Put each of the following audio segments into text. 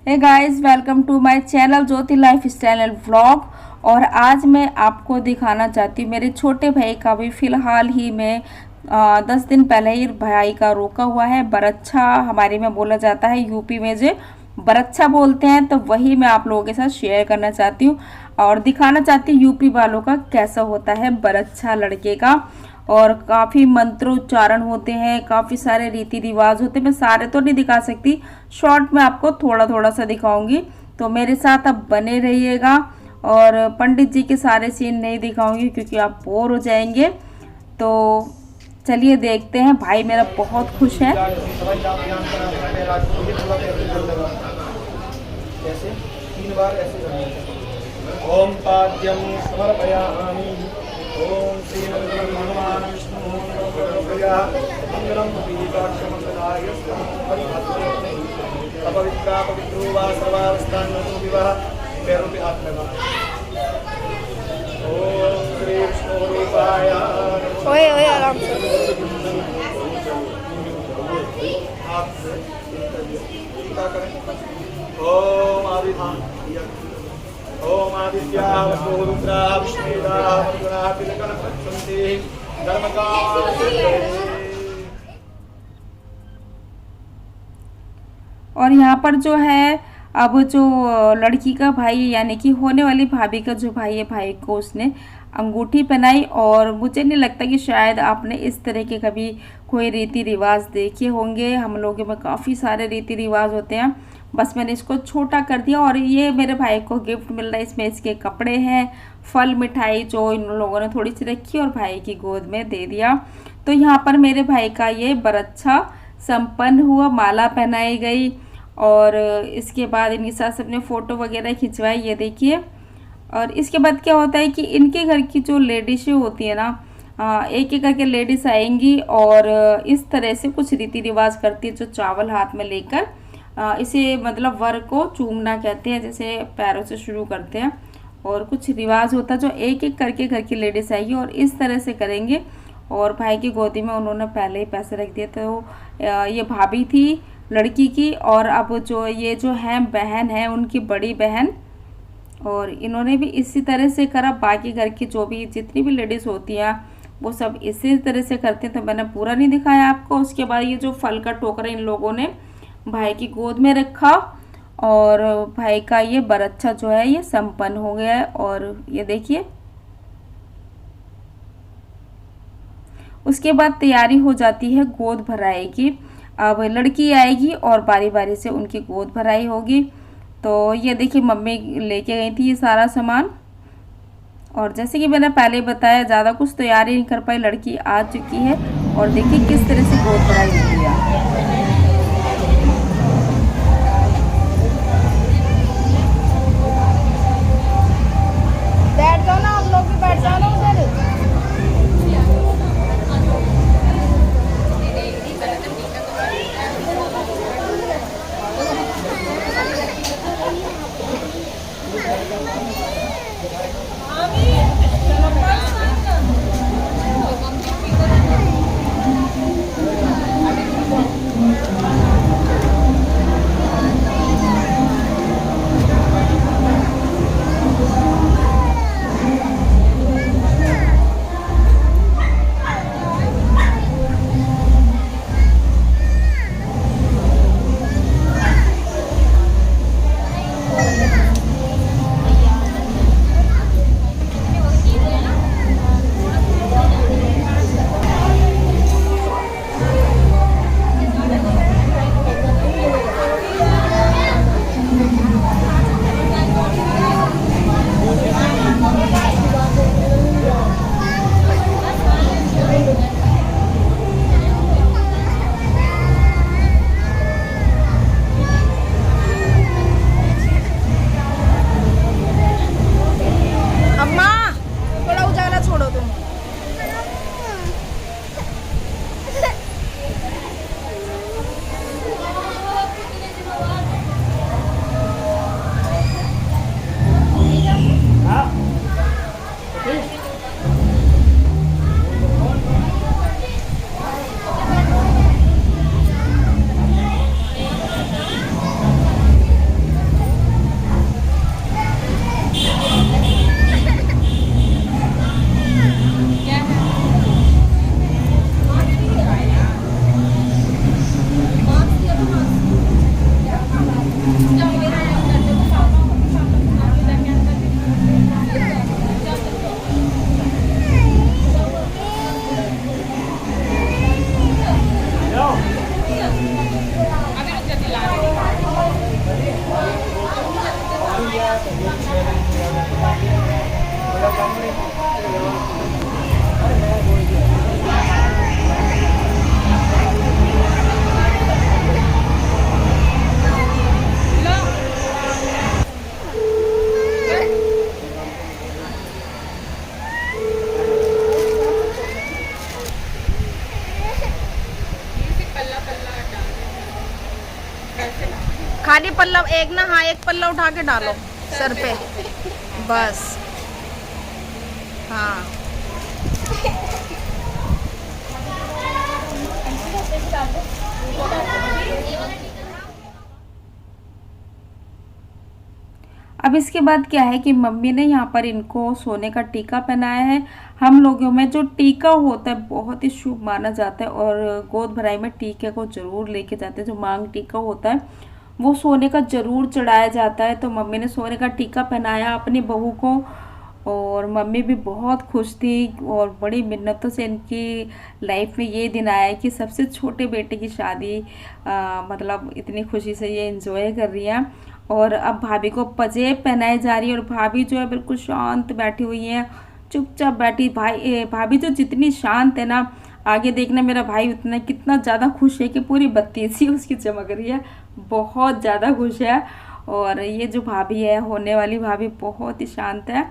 Hey guys, welcome to my channel Jyoti lifestyle vlog. और आज मैं आपको दिखाना चाहती हूँ मेरे छोटे भाई का भी फिलहाल ही में 10 दिन पहले ही भाई का रोका हुआ है बरच्छा। हमारे में बोला जाता है, यूपी में जो बरच्छा बोलते हैं, तो वही मैं आप लोगों के साथ शेयर करना चाहती हूँ और दिखाना चाहती हूँ यूपी वालों का कैसा होता है बरच्छा लड़के का। और काफ़ी मंत्रोच्चारण होते हैं, काफ़ी सारे रीति रिवाज होते हैं। मैं सारे तो नहीं दिखा सकती, शॉर्ट में आपको थोड़ा थोड़ा सा दिखाऊंगी, तो मेरे साथ अब बने रहिएगा। और पंडित जी के सारे सीन नहीं दिखाऊंगी क्योंकि आप बोर हो जाएंगे। तो चलिए देखते हैं। भाई मेरा बहुत खुश है। ओम पाद्यम समर्पयामि। ओम श्री हनुमान विष्णु मंगलम पीताक्षमंगलाय अपवित्रा पवित्रो वा सर्वावस्थान विवाह पैरों पे हाथ लगा। ओम श्री विष्णु रूपाय ओए ओए आराम से। आप करें। ओम आदिधाम ओम आदित्याः वसुः रुद्राः विष्णुवेदाः मरुगणाः तिलकनपच्छन्ति धर्मकामाः। और यहाँ पर जो है, अब जो लड़की का भाई यानी कि होने वाली भाभी का जो भाई है, भाई को उसने अंगूठी पहनाई। और मुझे नहीं लगता कि शायद आपने इस तरह के कभी कोई रीति रिवाज देखे होंगे। हम लोगों में काफ़ी सारे रीति रिवाज होते हैं, बस मैंने इसको छोटा कर दिया। और ये मेरे भाई को गिफ्ट मिल रहा है, इसमें इसके कपड़े हैं, फल मिठाई जो इन लोगों ने थोड़ी सी रखी और भाई की गोद में दे दिया। तो यहाँ पर मेरे भाई का ये बरच्छा संपन्न हुआ, माला पहनाई गई। और इसके बाद इनके साथ सबने फ़ोटो वगैरह खिंचवाई, ये देखिए। और इसके बाद क्या होता है कि इनके घर की जो लेडीज़ें होती है ना, एक एक करके लेडीज़ आएंगी और इस तरह से कुछ रीति रिवाज करती है। जो चावल हाथ में लेकर इसे मतलब वर को चूमना कहते हैं, जैसे पैरों से शुरू करते हैं। और कुछ रिवाज होता है जो एक एक करके घर की लेडीज़ आएगी और इस तरह से करेंगे। और भाई की गोदी में उन्होंने पहले ही पैसे रख दिए। तो ये भाभी थी लड़की की, और अब जो ये जो है बहन है, उनकी बड़ी बहन। और इन्होंने भी इसी तरह से करा। बाकी घर की जो भी जितनी भी लेडीज़ होती हैं वो सब इसी तरह से करते हैं, तो मैंने पूरा नहीं दिखाया आपको। उसके बाद ये जो फल का टोकरा इन लोगों ने भाई की गोद में रखा और भाई का ये बरच्छा जो है ये संपन्न हो गया है। और ये देखिए, उसके बाद तैयारी हो जाती है गोद भराई की। अब लड़की आएगी और बारी बारी से उनकी गोद भराई होगी। तो ये देखिए, मम्मी लेके गई थी ये सारा सामान। और जैसे कि मैंने पहले बताया, ज़्यादा कुछ तैयारी नहीं कर पाई, लड़की आ चुकी है। और देखिए किस तरह से गोद भराई होती है। बैठ जाओ ना, आप लोग भी बैठ जाओ ना उधर। खाली पल्ला एक ना, हाँ एक पल्ला उठा के डालो सर पे बस। हाँ अब इसके बाद क्या है कि मम्मी ने यहाँ पर इनको सोने का टीका पहनाया है। हम लोगों में जो टीका होता है बहुत ही शुभ माना जाता है और गोद भराई में टीके को जरूर लेके जाते हैं। जो मांग टीका होता है वो सोने का जरूर चढ़ाया जाता है। तो मम्मी ने सोने का टीका पहनाया अपनी बहू को और मम्मी भी बहुत खुश थी और बड़ी मिन्नतों से इनकी लाइफ में ये दिन आया है कि सबसे छोटे बेटे की शादी मतलब इतनी खुशी से ये एंजॉय कर रही है। और अब भाभी को पजेब पहनाई जा रही है और भाभी जो है बिल्कुल शांत बैठी हुई है, चुपचाप बैठी। भाभी जो जितनी शांत है ना, आगे देखना मेरा भाई उतना कितना ज़्यादा खुश है कि पूरी बत्ती सी उसकी चमक रही है, बहुत ज़्यादा खुश है। और ये जो भाभी है, होने वाली भाभी, बहुत ही शांत है।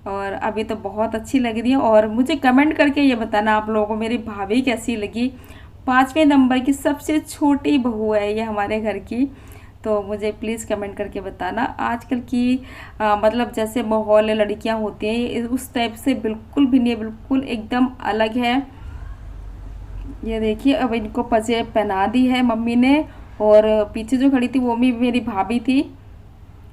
और अभी तो बहुत अच्छी लग रही है। और मुझे कमेंट करके ये बताना आप लोगों को मेरी भाभी कैसी लगी। 5वें नंबर की सबसे छोटी बहू है ये हमारे घर की, तो मुझे प्लीज़ कमेंट करके बताना। आजकल की मतलब जैसे माहौल है, लड़कियां होती हैं उस टाइप से बिल्कुल भी नहीं है, बिल्कुल एकदम अलग है। ये देखिए अब इनको पजेब पहना दी है मम्मी ने। और पीछे जो खड़ी थी वो भी मेरी भाभी थी,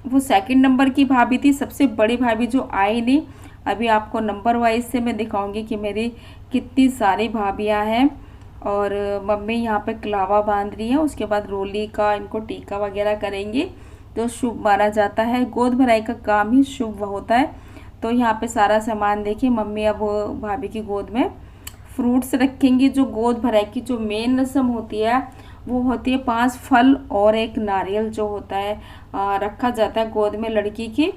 वो 2nd नंबर की भाभी थी, सबसे बड़ी भाभी जो आई नहीं। अभी आपको नंबर वाइज से मैं दिखाऊंगी कि मेरी कितनी सारी भाभियां हैं। और मम्मी यहाँ पे कलावा बांध रही है, उसके बाद रोली का इनको टीका वगैरह करेंगी तो शुभ माना जाता है। गोद भराई का काम ही शुभ होता है। तो यहाँ पे सारा सामान देखिए, मम्मी अब भाभी की गोद में फ्रूट्स रखेंगी। जो गोद भराई की जो मेन रस्म होती है वो होती है 5 फल और 1 नारियल जो होता है रखा जाता है गोद में लड़की की,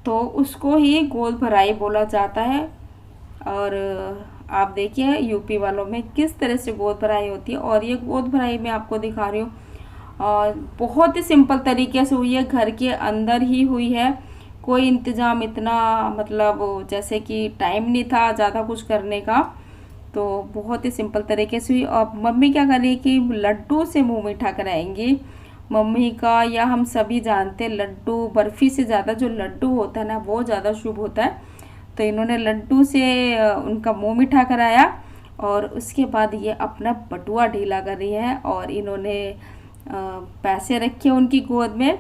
तो उसको ही गोद भराई बोला जाता है। और आप देखिए यूपी वालों में किस तरह से गोद भराई होती है। और ये गोद भराई मैं आपको दिखा रही हूँ बहुत ही सिंपल तरीके से हुई है, घर के अंदर ही हुई है। कोई इंतज़ाम इतना मतलब जैसे कि टाइम नहीं था ज़्यादा कुछ करने का, तो बहुत ही सिंपल तरीके से हुई। और मम्मी क्या कर रही है कि लड्डू से मुंह मीठा कराएंगी मम्मी का। या हम सभी जानते हैं लड्डू बर्फ़ी से ज़्यादा जो लड्डू होता है ना वो ज़्यादा शुभ होता है। तो इन्होंने लड्डू से उनका मुंह मीठा कराया और उसके बाद ये अपना बटुआ ढीला कर रही है और इन्होंने पैसे रखे उनकी गोद में।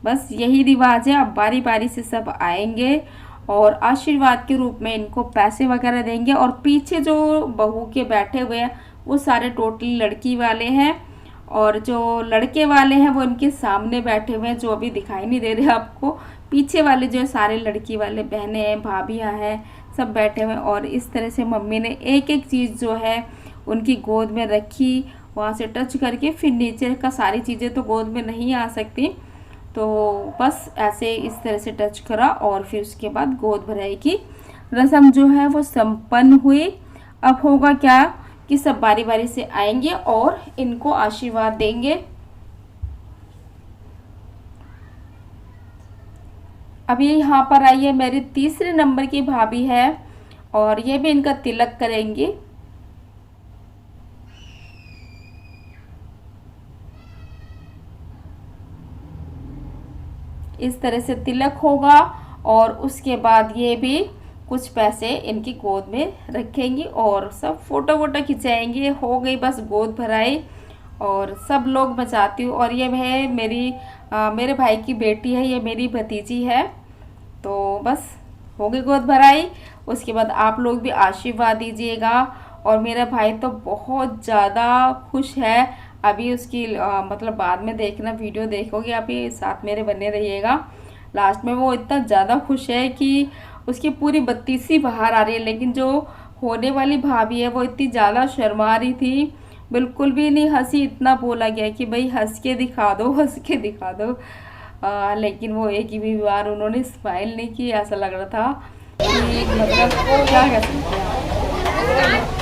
बस यही रिवाज है। अब बारी बारी से सब आएंगे और आशीर्वाद के रूप में इनको पैसे वगैरह देंगे। और पीछे जो बहू के बैठे हुए हैं वो सारे टोटली लड़की वाले हैं और जो लड़के वाले हैं वो इनके सामने बैठे हुए हैं, जो अभी दिखाई नहीं दे रहे आपको। पीछे वाले जो है सारे लड़की वाले बहनें हैं, भाभियाँ हैं, सब बैठे हुए हैं। और इस तरह से मम्मी ने एक एक चीज़ जो है उनकी गोद में रखी, वहाँ से टच करके फिर नीचे का सारी चीज़ें तो गोद में नहीं आ सकती, तो बस ऐसे इस तरह से टच करा और फिर उसके बाद गोद भराई की रस्म जो है वो संपन्न हुई। अब होगा क्या कि सब बारी बारी से आएंगे और इनको आशीर्वाद देंगे। अभी यहाँ पर आई है मेरी 3रे नंबर की भाभी है और ये भी इनका तिलक करेंगी। इस तरह से तिलक होगा और उसके बाद ये भी कुछ पैसे इनकी गोद में रखेंगी और सब फोटो वोटो खिंचाएंगे। हो गई बस गोद भराई और सब लोग मैं चाहती हूँ। और ये है मेरे भाई की बेटी है, ये मेरी भतीजी है। तो बस हो गई गोद भराई, उसके बाद आप लोग भी आशीर्वाद दीजिएगा। और मेरा भाई तो बहुत ज़्यादा खुश है। अभी उसकी मतलब बाद में देखना, वीडियो देखोगे आप, ही साथ मेरे बने रहिएगा। लास्ट में वो इतना ज़्यादा खुश है कि उसकी पूरी बत्ती सी बाहर आ रही है। लेकिन जो होने वाली भाभी है वो इतनी ज़्यादा शर्मा रही थी, बिल्कुल भी नहीं हंसी। इतना बोला गया कि भाई हंस के दिखा दो, हंस के दिखा दो, लेकिन वो एक ही बार उन्होंने स्माइल नहीं की। ऐसा लग रहा था कि मतलब क्या कह सकते हैं।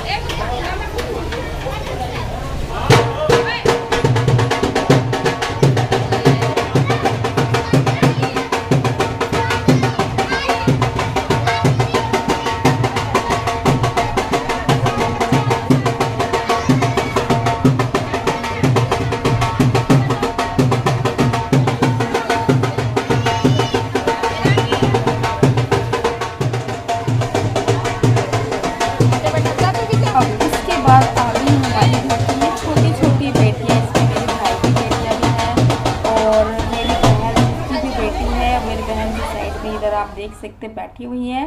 आप देख सकते बैठी हुई हैं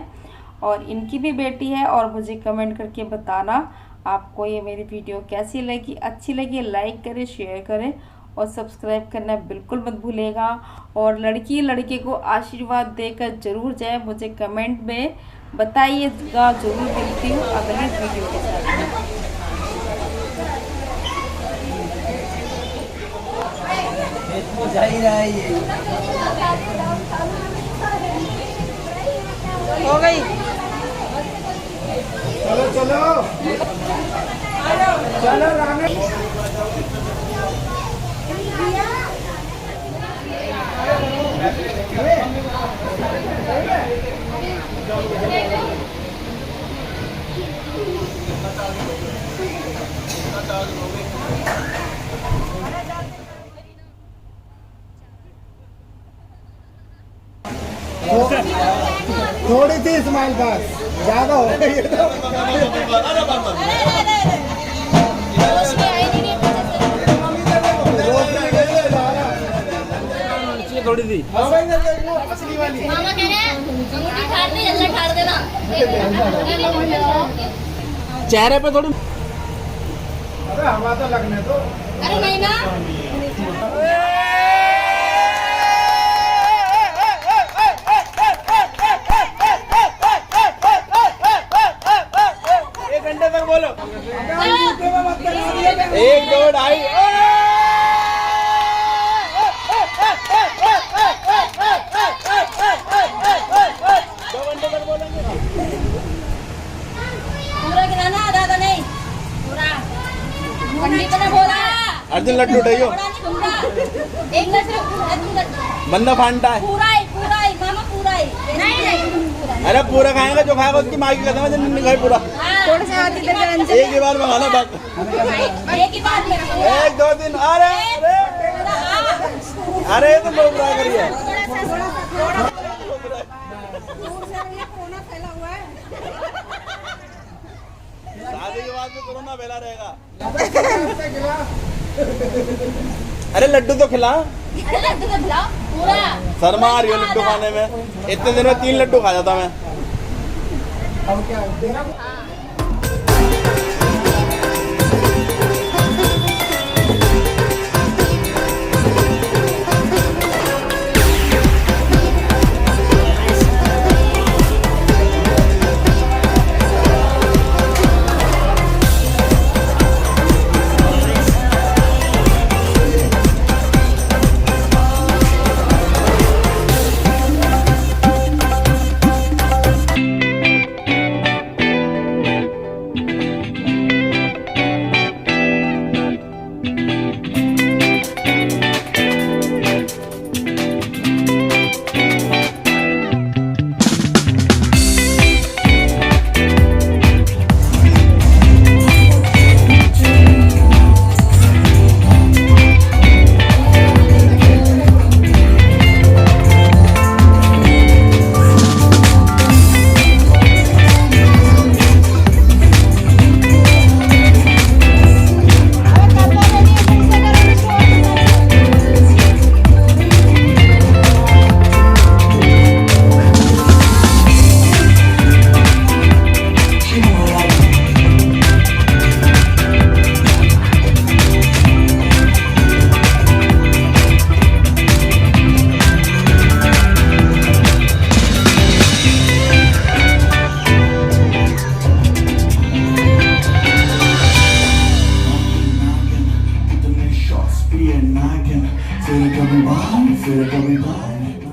और इनकी भी बेटी है। और मुझे कमेंट करके बताना आपको ये मेरी वीडियो कैसी लगी, अच्छी लगी लाइक करें, शेयर करें और सब्सक्राइब करना बिल्कुल मत भूलेगा। और लड़की लड़के को आशीर्वाद देकर ज़रूर जाए, मुझे कमेंट में बताइएगा, ज़रूर मिलती हूँ अगली वीडियो के साथ। हो गई। चलो चलो चलो रामे थोड़ी सी स्माइल बस, ज्यादा हो गई थोड़ी सी असली वाली मामा कह रहे हैं अंगूठी ठाड़ दे, जल्दी ठाड़ देना। चेहरे पे थोड़ी। अरे हवा तो लगने दो। अरे नहीं ना, एक घंटे तक बोलो, 1 2 ढाई। पूरा गिराना, आधा आधा नहीं, पूरा पंडित ने बोला अर्जुन लड्डू उठाइयो, थोड़ा नहीं घूमता, एक लड्डू बंदा फांटा है। पूरा ही मामा, पूरा ही नहीं अरे पूरा खाएगा, जो खाएगा उसकी माँ की कसम है, जिन्होंने खाई पूरा। थोड़ा सा हाथ इधर कर, एक ही बार में खाना बात। एक ही बात में 1 2 3। अरे अरे ये तो लोग रहा करिए। शादी के बाद में कोरोना फैला रहेगा। अरे लड्डू तो खिला। अरे लड्डू तो खिलाओ पूरा। शर्मा आ रही हो लड्डू खाने में, इतने दिन में 3 लड्डू खा जाता मैं। अब क्या देना Feel it coming by, feel it coming by.